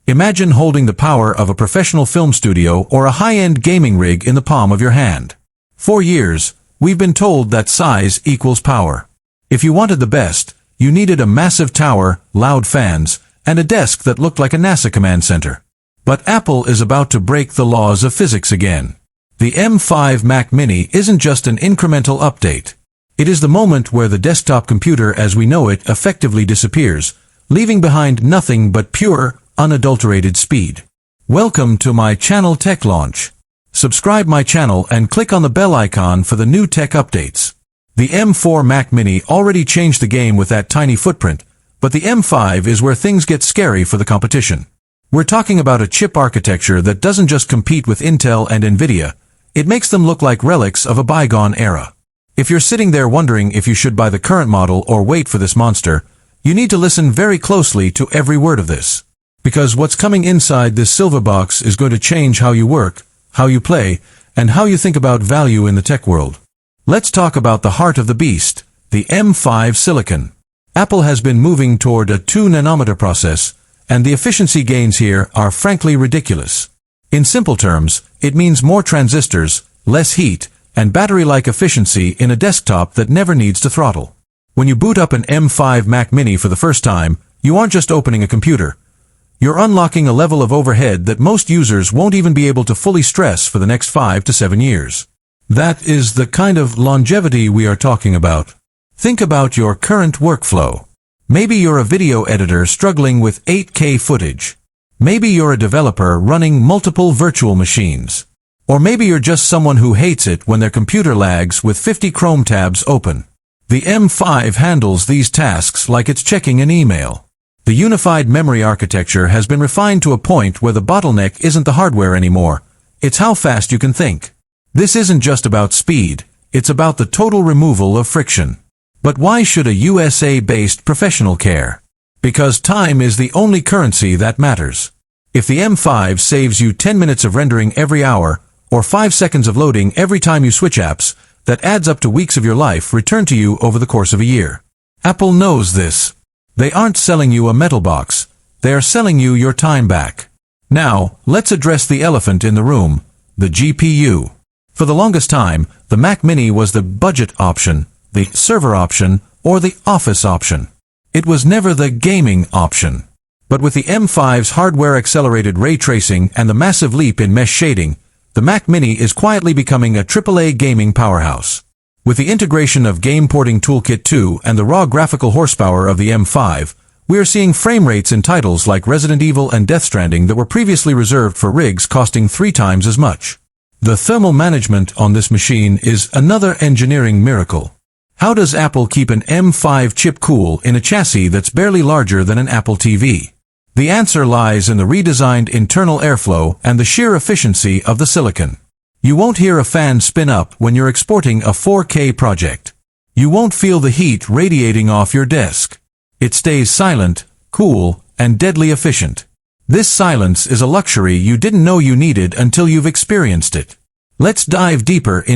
Imagine holding the power of a professional film studio or a high-end gaming rig in the palm of your hand. For years, we've been told that size equals power. If you wanted the best, you needed a massive tower, loud fans, and a desk that looked like a NASA command center. But Apple is about to break the laws of physics again. The M5 Mac Mini isn't just an incremental update. It is the moment where the desktop computer as we know it effectively disappears, leaving behind nothing but pure, unadulterated speed. Welcome to my channel Tech Launch. Subscribe my channel and click on the bell icon for the new tech updates. The M4 Mac Mini already changed the game with that tiny footprint, but the M5 is where things get scary for the competition. We're talking about a chip architecture that doesn't just compete with Intel and Nvidia, it makes them look like relics of a bygone era. If you're sitting there wondering if you should buy the current model or wait for this monster, you need to listen very closely to every word of this. Because what's coming inside this silver box is going to change how you work, how you play, and how you think about value in the tech world. Let's talk about the heart of the beast, the M5 Silicon. Apple has been moving toward a 2-nanometer process, and the efficiency gains here are frankly ridiculous. In simple terms, it means more transistors, less heat, and battery-like efficiency in a desktop that never needs to throttle. When you boot up an M5 Mac Mini for the first time, you aren't just opening a computer. You're unlocking a level of overhead that most users won't even be able to fully stress for the next 5 to 7 years. That is the kind of longevity we are talking about. Think about your current workflow. Maybe you're a video editor struggling with 8K footage. Maybe you're a developer running multiple virtual machines. Or maybe you're just someone who hates it when their computer lags with 50 Chrome tabs open. The M5 handles these tasks like it's checking an email. The unified memory architecture has been refined to a point where the bottleneck isn't the hardware anymore. It's how fast you can think. This isn't just about speed, it's about the total removal of friction. But why should a USA-based professional care? Because time is the only currency that matters. If the M5 saves you 10 minutes of rendering every hour, or 5 seconds of loading every time you switch apps, that adds up to weeks of your life returned to you over the course of a year. Apple knows this. They aren't selling you a metal box, they are selling you your time back. Now, let's address the elephant in the room, the GPU. For the longest time, the Mac Mini was the budget option, the server option, or the office option. It was never the gaming option. But with the M5's hardware-accelerated ray tracing and the massive leap in mesh shading, the Mac Mini is quietly becoming a AAA gaming powerhouse. With the integration of Game Porting Toolkit 2 and the raw graphical horsepower of the M5, we are seeing frame rates in titles like Resident Evil and Death Stranding that were previously reserved for rigs costing 3 times as much. The thermal management on this machine is another engineering miracle. How does Apple keep an M5 chip cool in a chassis that's barely larger than an Apple TV? The answer lies in the redesigned internal airflow and the sheer efficiency of the silicon. You won't hear a fan spin up when you're exporting a 4K project. You won't feel the heat radiating off your desk. It stays silent, cool, and deadly efficient. This silence is a luxury you didn't know you needed until you've experienced it. Let's dive deeper into